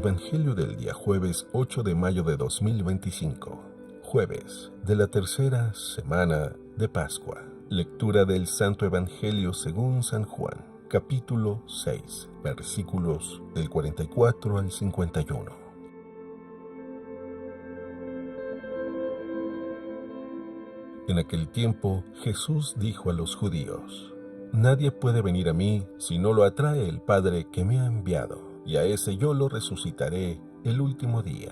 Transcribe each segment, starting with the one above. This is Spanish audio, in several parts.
Evangelio del día jueves 8 de mayo de 2025, jueves de la tercera semana de Pascua. Lectura del Santo Evangelio según San Juan, capítulo 6, versículos del 44 al 51. En aquel tiempo, Jesús dijo a los judíos: Nadie puede venir a mí si no lo atrae el Padre que me ha enviado, y a ese yo lo resucitaré el último día.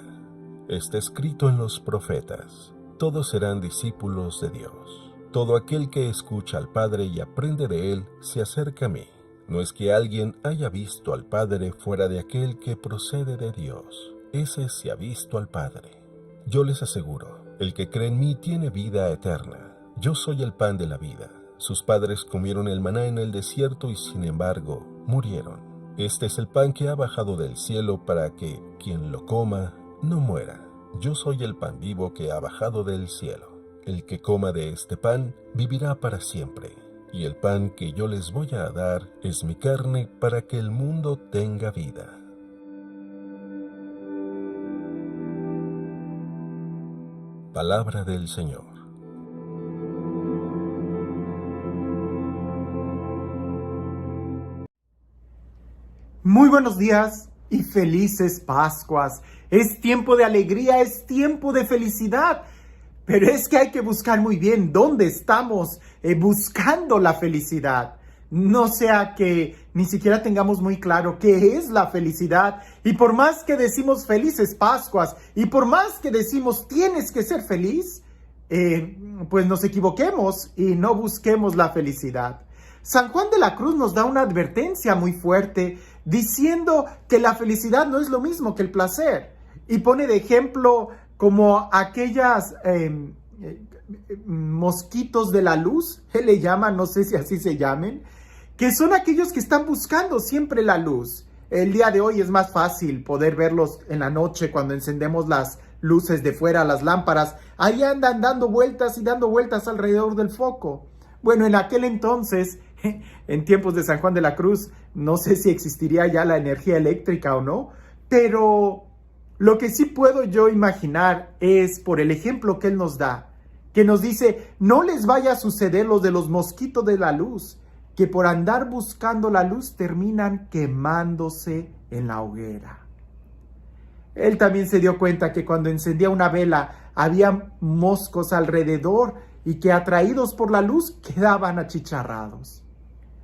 Está escrito en los profetas: todos serán discípulos de Dios. Todo aquel que escucha al Padre y aprende de él se acerca a mí. No es que alguien haya visto al Padre fuera de aquel que procede de Dios. Ese se ha visto al Padre. Yo les aseguro, el que cree en mí tiene vida eterna. Yo soy el pan de la vida. Sus padres comieron el maná en el desierto y sin embargo murieron. Este es el pan que ha bajado del cielo para que quien lo coma no muera. Yo soy el pan vivo que ha bajado del cielo. El que coma de este pan vivirá para siempre. Y el pan que yo les voy a dar es mi carne para que el mundo tenga vida. Palabra del Señor. Muy buenos días y felices Pascuas. Es tiempo de alegría, es tiempo de felicidad. Pero es que hay que buscar muy bien dónde estamos buscando la felicidad. No sea que ni siquiera tengamos muy claro qué es la felicidad. Y por más que decimos felices Pascuas, y por más que decimos tienes que ser feliz, pues nos equivoquemos y no busquemos la felicidad. San Juan de la Cruz nos da una advertencia muy fuerte diciendo que la felicidad no es lo mismo que el placer. Y pone de ejemplo como aquellas mosquitos de la luz, él le llama, no sé si así se llamen, que son aquellos que están buscando siempre la luz. El día de hoy es más fácil poder verlos en la noche cuando encendemos las luces de fuera, las lámparas. Ahí andan dando vueltas y dando vueltas alrededor del foco. Bueno, en aquel entonces, en tiempos de San Juan de la Cruz, no sé si existiría ya la energía eléctrica o no, pero lo que sí puedo yo imaginar es por el ejemplo que él nos da, que nos dice, no les vaya a suceder lo de los mosquitos de la luz, que por andar buscando la luz terminan quemándose en la hoguera. Él también se dio cuenta que cuando encendía una vela había moscos alrededor y que atraídos por la luz quedaban achicharrados.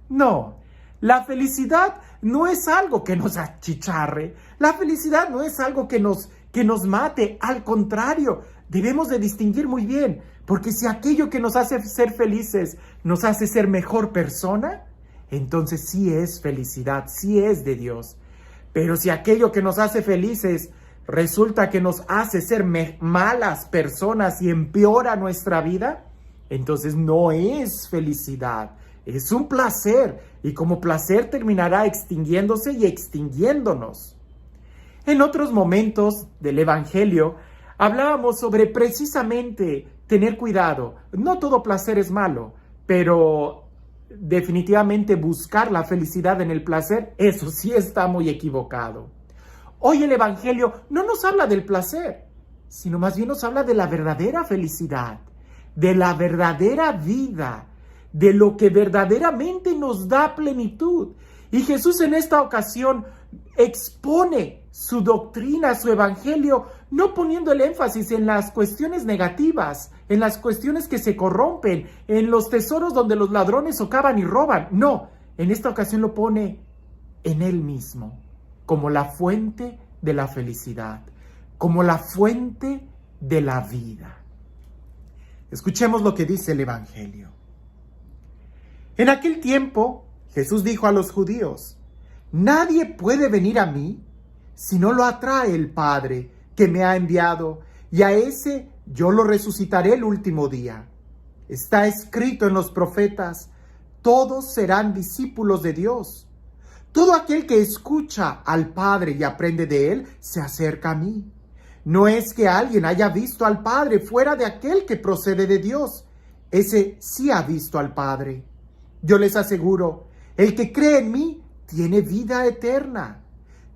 No, la felicidad no es algo que nos achicharre, la felicidad no es algo que nos mate, al contrario, debemos de distinguir muy bien, porque si aquello que nos hace ser felices nos hace ser mejor persona, entonces sí es felicidad, sí es de Dios. Pero si aquello que nos hace felices resulta que nos hace ser malas personas y empeora nuestra vida, entonces no es felicidad, es un placer, y como placer terminará extinguiéndose y extinguiéndonos. En otros momentos del Evangelio hablábamos sobre precisamente tener cuidado. No todo placer es malo, pero definitivamente buscar la felicidad en el placer, eso sí está muy equivocado. Hoy el Evangelio no nos habla del placer, sino más bien nos habla de la verdadera felicidad, de la verdadera vida, de lo que verdaderamente nos da plenitud. Y Jesús en esta ocasión expone su doctrina, su evangelio, no poniendo el énfasis en las cuestiones negativas, en las cuestiones que se corrompen, en los tesoros donde los ladrones socavan y roban. No, en esta ocasión lo pone en él mismo, como la fuente de la felicidad, como la fuente de la vida. Escuchemos lo que dice el evangelio. En aquel tiempo, Jesús dijo a los judíos: Nadie puede venir a mí si no lo atrae el Padre que me ha enviado, y a ese yo lo resucitaré el último día. Está escrito en los profetas: todos serán discípulos de Dios. Todo aquel que escucha al Padre y aprende de él, se acerca a mí. No es que alguien haya visto al Padre fuera de aquel que procede de Dios. Ese sí ha visto al Padre. Yo les aseguro, el que cree en mí tiene vida eterna.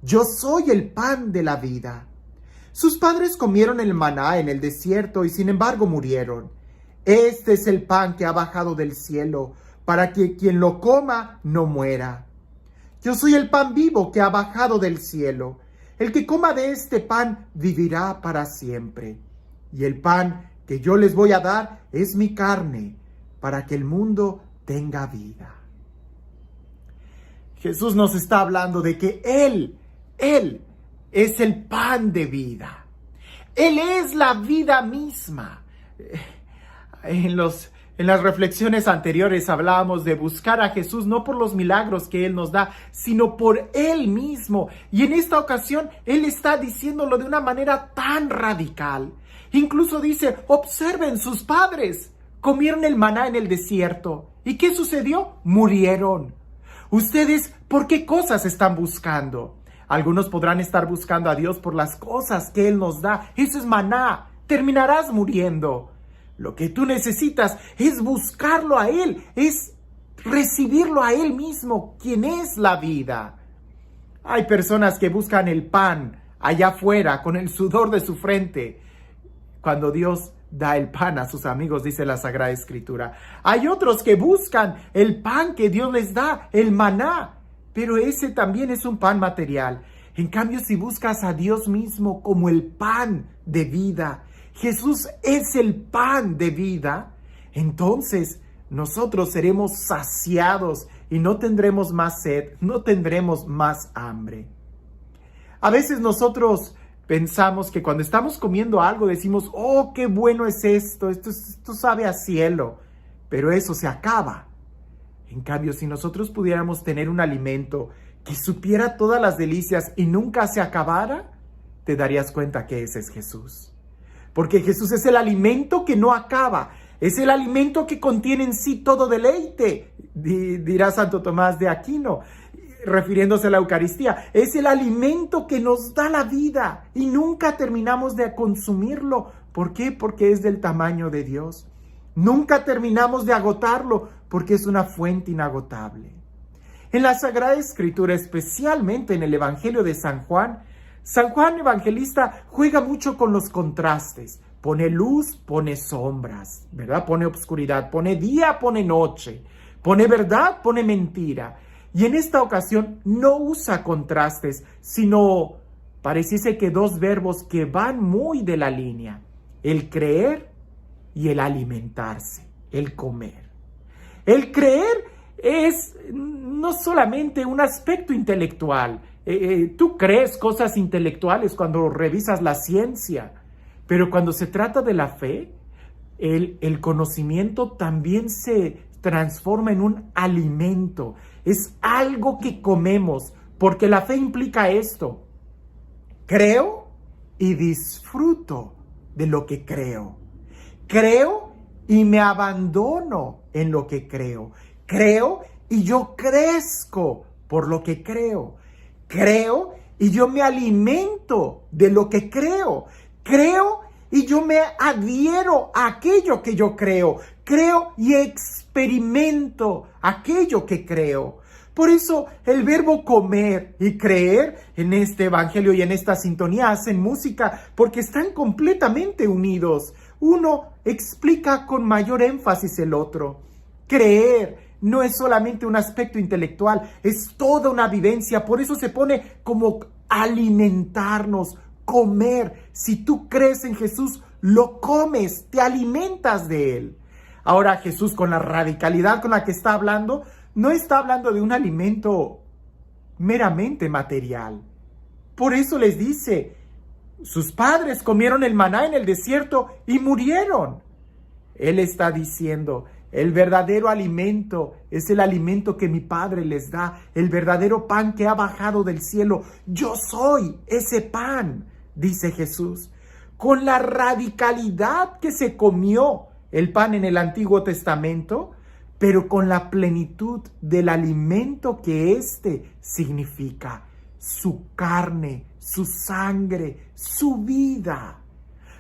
Yo soy el pan de la vida. Sus padres comieron el maná en el desierto y sin embargo murieron. Este es el pan que ha bajado del cielo, para que quien lo coma no muera. Yo soy el pan vivo que ha bajado del cielo. El que coma de este pan vivirá para siempre. Y el pan que yo les voy a dar es mi carne, para que el mundo tenga vida. Jesús nos está hablando de que Él es el pan de vida. Él es la vida misma. En las reflexiones anteriores hablábamos de buscar a Jesús no por los milagros que Él nos da, sino por Él mismo. Y en esta ocasión Él está diciéndolo de una manera tan radical. Incluso dice, observen, sus padres comieron el maná en el desierto. ¿Y qué sucedió? Murieron. Ustedes, ¿por qué cosas están buscando? Algunos podrán estar buscando a Dios por las cosas que Él nos da. Eso es maná. Terminarás muriendo. Lo que tú necesitas es buscarlo a Él, es recibirlo a Él mismo, quien es la vida. Hay personas que buscan el pan allá afuera con el sudor de su frente, cuando Dios da el pan a sus amigos, dice la Sagrada Escritura. Hay otros que buscan el pan que Dios les da, el maná, pero ese también es un pan material. En cambio, si buscas a Dios mismo como el pan de vida, Jesús es el pan de vida, entonces nosotros seremos saciados y no tendremos más sed, no tendremos más hambre. A veces nosotros pensamos que cuando estamos comiendo algo decimos, oh, qué bueno es esto sabe a cielo, pero eso se acaba. En cambio, si nosotros pudiéramos tener un alimento que supiera todas las delicias y nunca se acabara, te darías cuenta que ese es Jesús. Porque Jesús es el alimento que no acaba, es el alimento que contiene en sí todo deleite, dirá Santo Tomás de Aquino, refiriéndose a la Eucaristía. Es el alimento que nos da la vida y nunca terminamos de consumirlo. ¿Por qué? Porque es del tamaño de Dios. Nunca terminamos de agotarlo porque es una fuente inagotable. En la Sagrada Escritura, especialmente en el Evangelio de San Juan Evangelista juega mucho con los contrastes. Pone luz, pone sombras, ¿verdad? Pone obscuridad, pone día, pone noche, pone verdad, pone mentira. Y en esta ocasión no usa contrastes, sino pareciese que dos verbos que van muy de la línea: el creer y el alimentarse, el comer. El creer es no solamente un aspecto intelectual. Tú crees cosas intelectuales cuando revisas la ciencia, pero cuando se trata de la fe, el conocimiento también se transforma en un alimento. Es algo que comemos, porque la fe implica esto: creo y disfruto de lo que creo. Creo y me abandono en lo que creo. Creo y yo crezco por lo que creo. Creo y yo me alimento de lo que creo. Creo y yo me adhiero a aquello que yo creo. Creo y experimento aquello que creo. Por eso el verbo comer y creer en este evangelio y en esta sintonía hacen música, porque están completamente unidos. Uno explica con mayor énfasis el otro. Creer no es solamente un aspecto intelectual, es toda una vivencia. Por eso se pone como alimentarnos, comer. Si tú crees en Jesús, lo comes, te alimentas de Él. Ahora Jesús, con la radicalidad con la que está hablando, no está hablando de un alimento meramente material. Por eso les dice, sus padres comieron el maná en el desierto y murieron. Él está diciendo, el verdadero alimento es el alimento que mi Padre les da, el verdadero pan que ha bajado del cielo. Yo soy ese pan, dice Jesús. Con la radicalidad que se comió el pan en el Antiguo Testamento, pero con la plenitud del alimento que éste significa: su carne, su sangre, su vida.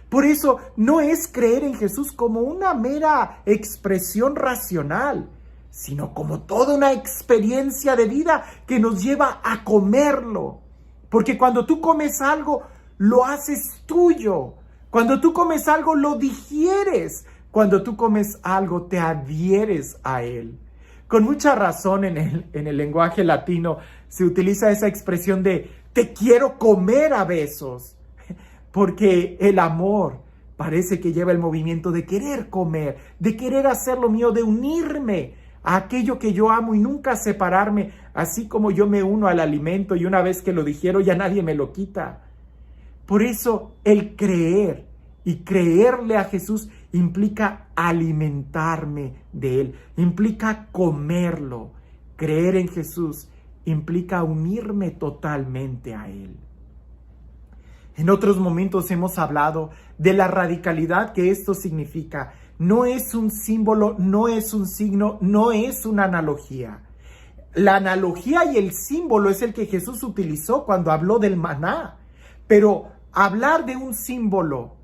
Por eso no es creer en Jesús como una mera expresión racional, sino como toda una experiencia de vida que nos lleva a comerlo. Porque cuando tú comes algo, lo haces tuyo. Cuando tú comes algo, lo digieres. Cuando tú comes algo, te adhieres a él. Con mucha razón en el lenguaje latino se utiliza esa expresión de te quiero comer a besos. Porque el amor parece que lleva el movimiento de querer comer, de querer hacer lo mío, de unirme a aquello que yo amo y nunca separarme, así como yo me uno al alimento y una vez que lo digiero ya nadie me lo quita. Por eso el creer y creerle a Jesús implica alimentarme de Él, implica comerlo. Creer en Jesús implica unirme totalmente a Él. En otros momentos hemos hablado de la radicalidad que esto significa. No es un símbolo, no es un signo, no es una analogía. La analogía y el símbolo es el que Jesús utilizó cuando habló del maná. Pero hablar de un símbolo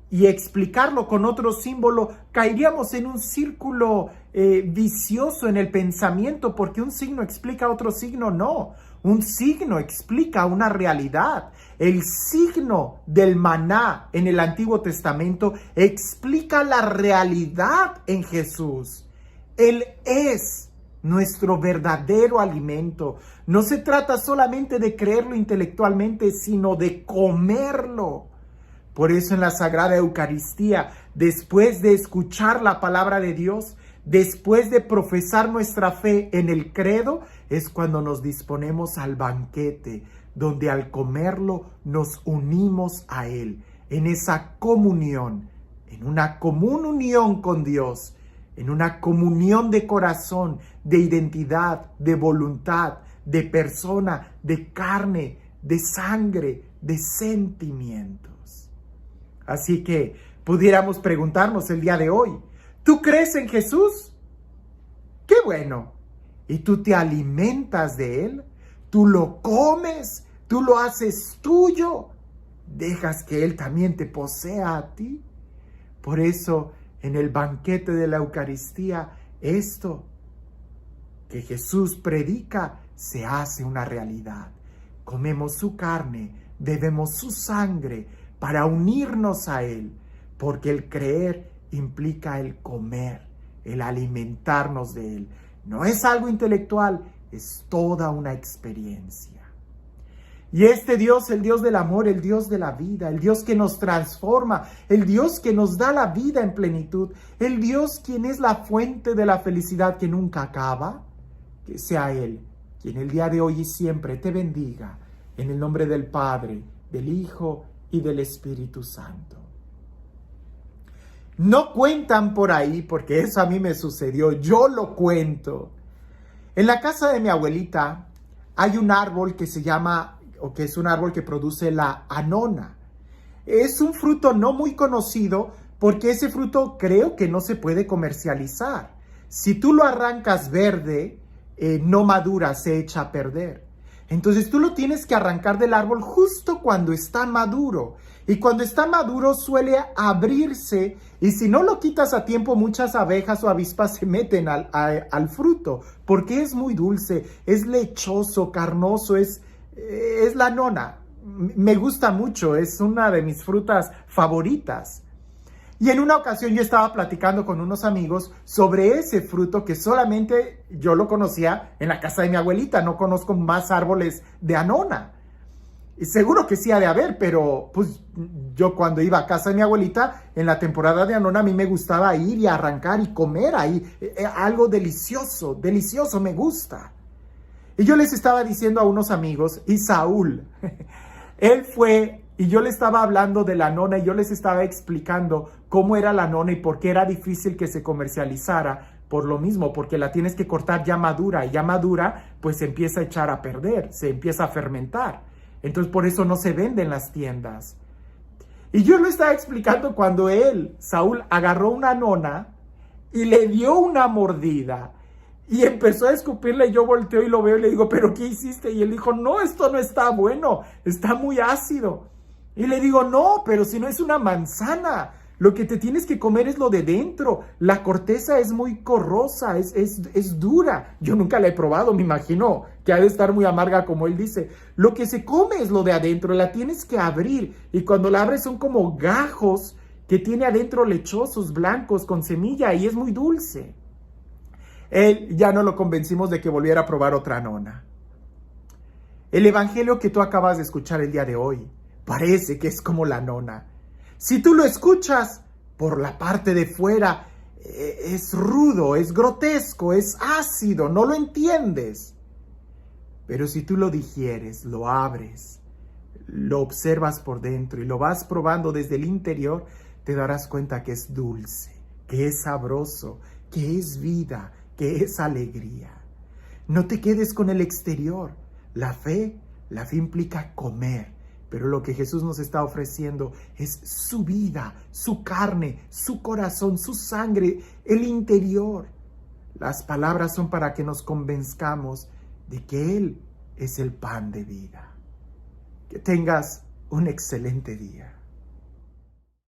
y explicarlo con otro símbolo, caeríamos en un círculo vicioso en el pensamiento, porque un signo explica otro signo, no. Un signo explica una realidad. El signo del maná en el Antiguo Testamento explica la realidad en Jesús. Él es nuestro verdadero alimento. No se trata solamente de creerlo intelectualmente, sino de comerlo. Por eso en la Sagrada Eucaristía, después de escuchar la palabra de Dios, después de profesar nuestra fe en el credo, es cuando nos disponemos al banquete, donde al comerlo nos unimos a Él, en esa comunión, en una común unión con Dios, en una comunión de corazón, de identidad, de voluntad, de persona, de carne, de sangre, de sentimientos. Así que pudiéramos preguntarnos el día de hoy, ¿tú crees en Jesús? ¡Qué bueno! ¿Y tú te alimentas de Él? ¿Tú lo comes? ¿Tú lo haces tuyo? ¿Dejas que Él también te posea a ti? Por eso, en el banquete de la Eucaristía, esto que Jesús predica se hace una realidad. Comemos su carne, bebemos su sangre para unirnos a Él, porque el creer implica el comer, el alimentarnos de Él. No es algo intelectual, es toda una experiencia. Y este Dios, el Dios del amor, el Dios de la vida, el Dios que nos transforma, el Dios que nos da la vida en plenitud, el Dios quien es la fuente de la felicidad que nunca acaba, que sea Él quien el día de hoy y siempre te bendiga, en el nombre del Padre, del Hijo y del Espíritu Santo. No cuentan por ahí, porque eso a mí me sucedió, yo lo cuento. En la casa de mi abuelita hay un árbol que se llama, o que es un árbol que produce la anona. Es un fruto no muy conocido, porque ese fruto creo que no se puede comercializar. Si tú lo arrancas verde, no madura, se echa a perder. Entonces tú lo tienes que arrancar del árbol justo cuando está maduro. Y cuando está maduro suele abrirse, y si no lo quitas a tiempo, muchas abejas o avispas se meten al fruto, porque es muy dulce, es lechoso, carnoso, es la nona. Me gusta mucho, es una de mis frutas favoritas. Y en una ocasión yo estaba platicando con unos amigos sobre ese fruto que solamente yo lo conocía en la casa de mi abuelita, no conozco más árboles de anona. Y seguro que sí ha de haber, pero pues yo cuando iba a casa de mi abuelita, en la temporada de anona a mí me gustaba ir y arrancar y comer ahí. Algo delicioso, delicioso, me gusta. Y yo les estaba diciendo a unos amigos, y Saúl, él fue, y yo le estaba hablando de la nona y yo les estaba explicando cómo era la nona y por qué era difícil que se comercializara. Por lo mismo, porque la tienes que cortar ya madura, y ya madura pues se empieza a echar a perder, se empieza a fermentar. Entonces por eso no se vende en las tiendas. Y yo lo estaba explicando cuando él, Saúl, agarró una nona y le dio una mordida. Y empezó a escupirle, yo volteo y lo veo y le digo, ¿pero qué hiciste? Y él dijo, no, esto no está bueno, está muy ácido. Y le digo, no, pero si no es una manzana. Lo que te tienes que comer es lo de dentro. La corteza es muy corrosa, es dura. Yo nunca la he probado, me imagino que ha de estar muy amarga como él dice. Lo que se come es lo de adentro, la tienes que abrir. Y cuando la abres son como gajos que tiene adentro lechosos, blancos, con semilla y es muy dulce. Él ya no lo convencimos de que volviera a probar otra nona. El evangelio que tú acabas de escuchar el día de hoy parece que es como la nona. Si tú lo escuchas por la parte de fuera, es rudo, es grotesco, es ácido, no lo entiendes. Pero si tú lo digieres, lo abres, lo observas por dentro y lo vas probando desde el interior, te darás cuenta que es dulce, que es sabroso, que es vida, que es alegría. No te quedes con el exterior. La fe implica comer. Pero lo que Jesús nos está ofreciendo es su vida, su carne, su corazón, su sangre, el interior. Las palabras son para que nos convenzcamos de que Él es el pan de vida. Que tengas un excelente día.